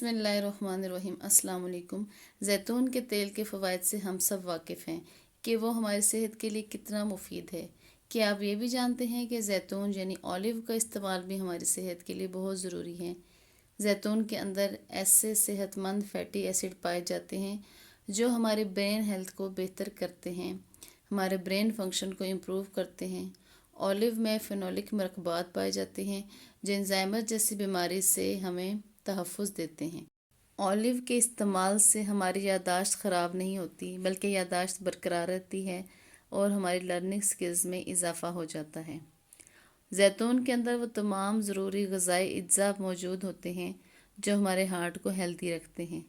بسم اللہ الرحمن الرحیم۔ السلام علیکم۔ زیتون کے تیل کے فوائد سے ہم سب واقف ہیں کہ وہ ہماری صحت کے لیے کتنا مفید ہے۔ کیا آپ یہ بھی جانتے ہیں کہ زیتون یعنی اولیو کا استعمال بھی ہماری صحت کے لیے بہت ضروری ہے۔ زیتون کے اندر ایسے صحت مند فیٹی ایسڈ پائے جاتے ہیں جو ہمارے برین ہیلتھ کو بہتر کرتے ہیں، ہمارے برین فنکشن کو امپروو کرتے ہیں۔ اولیو میں فینولک مرکبات پائے جاتے ہیں جو الزائمر جیسی بیماری سے ہمیں تحفظ دیتے ہیں۔ اولیو کے استعمال سے ہماری یادداشت خراب نہیں ہوتی بلکہ یادداشت برقرار رہتی ہے اور ہماری لرننگ سکلز میں اضافہ ہو جاتا ہے۔ زیتون کے اندر وہ تمام ضروری غذائی اجزاء موجود ہوتے ہیں جو ہمارے ہارٹ کو ہیلتھی رکھتے ہیں۔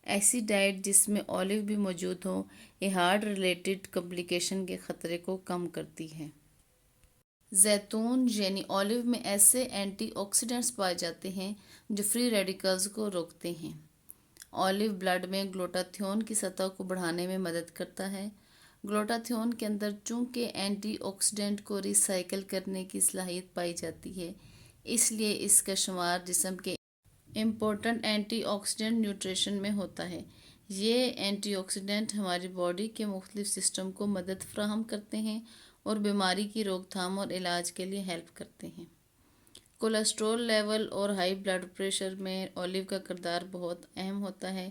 ایسی ڈائٹ جس میں اولیو بھی موجود ہو یہ ہارٹ ریلیٹڈ کمپلیکیشن کے خطرے کو کم کرتی ہے۔ زیتون یعنی اولیو میں ایسے اینٹی آکسیڈنٹس پائے جاتے ہیں جو فری ریڈیکلز کو روکتے ہیں۔ اولیو بلڈ میں گلوٹاتھیون کی سطح کو بڑھانے میں مدد کرتا ہے۔ گلوٹاتھیون کے اندر چونکہ اینٹی آکسیڈنٹ کو ری سائیکل کرنے کی صلاحیت پائی جاتی ہے، اس لیے اس کا شمار جسم کے امپورٹنٹ اینٹی آکسیڈنٹ نیوٹریشن میں ہوتا ہے۔ یہ اینٹی آکسیڈنٹ ہماری باڈی کے مختلف سسٹم کو مدد فراہم کرتے ہیں اور بیماری کی روک تھام اور علاج کے لیے ہیلپ کرتے ہیں۔ کولیسٹرول لیول اور ہائی بلڈ پریشر میں اولیو کا کردار بہت اہم ہوتا ہے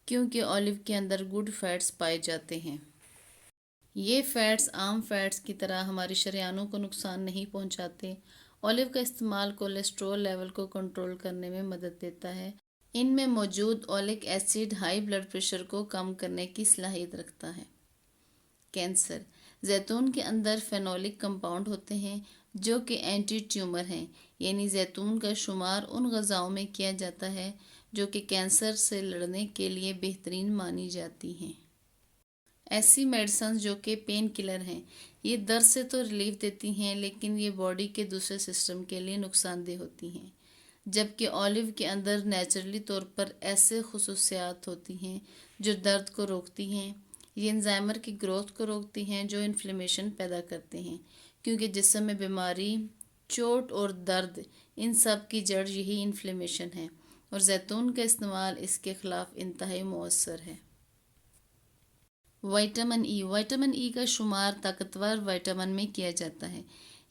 کیونکہ اولیو کے اندر گڈ فیٹس پائے جاتے ہیں۔ یہ فیٹس عام فیٹس کی طرح ہماری شریانوں کو نقصان نہیں پہنچاتے۔ اولیو کا استعمال کولیسٹرول لیول کو کنٹرول کرنے میں مدد دیتا ہے۔ ان میں موجود Aulakh acid high blood pressure کو کم کرنے کی صلاحیت رکھتا ہے۔ کینسر۔ زیتون کے اندر فینولک کمپاؤنڈ ہوتے ہیں جو کہ اینٹی ٹیومر ہیں، یعنی زیتون کا شمار ان غذاؤں میں کیا جاتا ہے جو کہ کینسر سے لڑنے کے لیے بہترین مانی جاتی ہیں۔ ایسی میڈیسنز جو کہ پین کلر ہیں، یہ درد سے تو ریلیف دیتی ہیں لیکن یہ باڈی کے دوسرے سسٹم کے لیے نقصان دہ ہوتی ہیں، جبکہ اولیو کے اندر نیچرلی طور پر ایسے خصوصیات ہوتی ہیں جو درد کو روکتی ہیں۔ یہ انزائمر کی گروتھ کو روکتی ہیں جو انفلیمیشن پیدا کرتے ہیں، کیونکہ جسم میں بیماری، چوٹ اور درد ان سب کی جڑ یہی انفلیمیشن ہے، اور زیتون کا استعمال اس کے خلاف انتہائی مؤثر ہے۔ Vitamin E. وٹامن ای کا شمار طاقتور وٹامن میں کیا جاتا ہے۔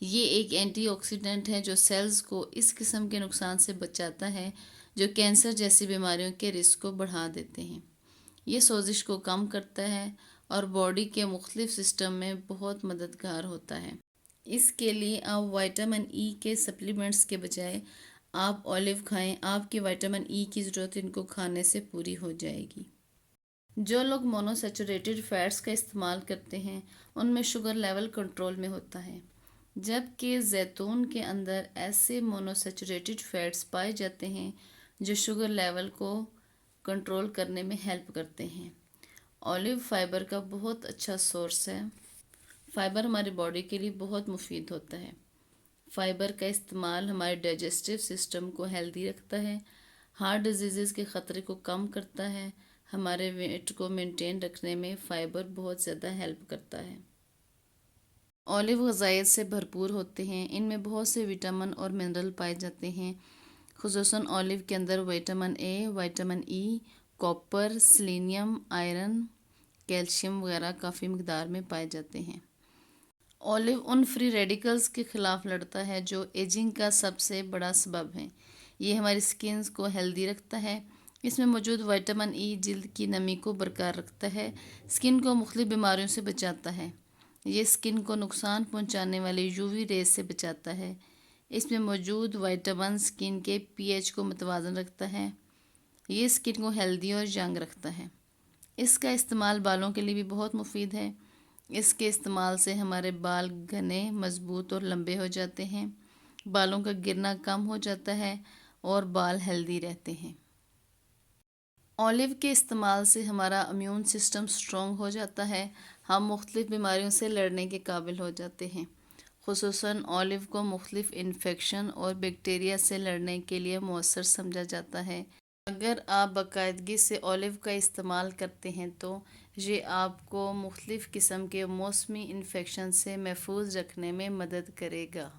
یہ ایک اینٹی آکسیڈنٹ ہے جو سیلز کو اس قسم کے نقصان سے بچاتا ہے جو کینسر جیسی بیماریوں کے رسک کو بڑھا دیتے ہیں۔ یہ سوزش کو کم کرتا ہے اور باڈی کے مختلف سسٹم میں بہت مددگار ہوتا ہے۔ اس کے لیے آپ وٹامن ای کے سپلیمنٹس کے بجائے آپ اولیو کھائیں، آپ کی وٹامن ای کی ضرورت ان کو کھانے سے پوری ہو جائے گی۔ جو لوگ مونو سیچوریٹڈ فیٹس کا استعمال کرتے ہیں ان میں شوگر لیول کنٹرول میں ہوتا ہے، جبکہ زیتون کے اندر ایسے مونو سیچوریٹڈ فیٹس پائے جاتے ہیں جو شوگر لیول کو کنٹرول کرنے میں ہیلپ کرتے ہیں۔ اولیو فائبر کا بہت اچھا سورس ہے۔ فائبر ہماری باڈی کے لیے بہت مفید ہوتا ہے۔ فائبر کا استعمال ہمارے ڈائجسٹو سسٹم کو ہیلدی رکھتا ہے، ہارٹ ڈیزیزز کے خطرے کو کم کرتا ہے، ہمارے ویٹ کو مینٹین رکھنے میں فائبر بہت زیادہ ہیلپ کرتا ہے۔ اولیو غذائیت سے بھرپور ہوتے ہیں، ان میں بہت سے وٹامن اور منرل پائے جاتے ہیں، خصوصاً اولیو کے اندر vitamin A, vitamin E, copper, selenium, iron, calcium وغیرہ کافی مقدار میں پائے جاتے ہیں۔ اولیو ان فری ریڈیکلز کے خلاف لڑتا ہے جو ایجنگ کا سب سے بڑا سبب ہیں۔ یہ ہماری سکنز کو ہیلدی رکھتا ہے۔ اس میں موجود وٹامن ای جلد کی نمی کو برقرار رکھتا ہے، سکن کو مختلف بیماریوں سے بچاتا ہے۔ یہ سکن کو نقصان پہنچانے والے یووی ریز سے بچاتا ہے۔ اس میں موجود وٹامن سکن کے پی ایچ کو متوازن رکھتا ہے۔ یہ سکن کو ہیلدی اور ینگ رکھتا ہے۔ اس کا استعمال بالوں کے لیے بھی بہت مفید ہے۔ اس کے استعمال سے ہمارے بال گھنے، مضبوط اور لمبے ہو جاتے ہیں، بالوں کا گرنا کم ہو جاتا ہے اور بال ہیلدی رہتے ہیں۔ اولیو کے استعمال سے ہمارا امیون سسٹم سٹرونگ ہو جاتا ہے، ہم مختلف بیماریوں سے لڑنے کے قابل ہو جاتے ہیں۔ خصوصاً اولیو کو مختلف انفیکشن اور بیکٹیریا سے لڑنے کے لیے مؤثر سمجھا جاتا ہے۔ اگر آپ باقاعدگی سے اولیو کا استعمال کرتے ہیں تو یہ آپ کو مختلف قسم کے موسمی انفیکشن سے محفوظ رکھنے میں مدد کرے گا۔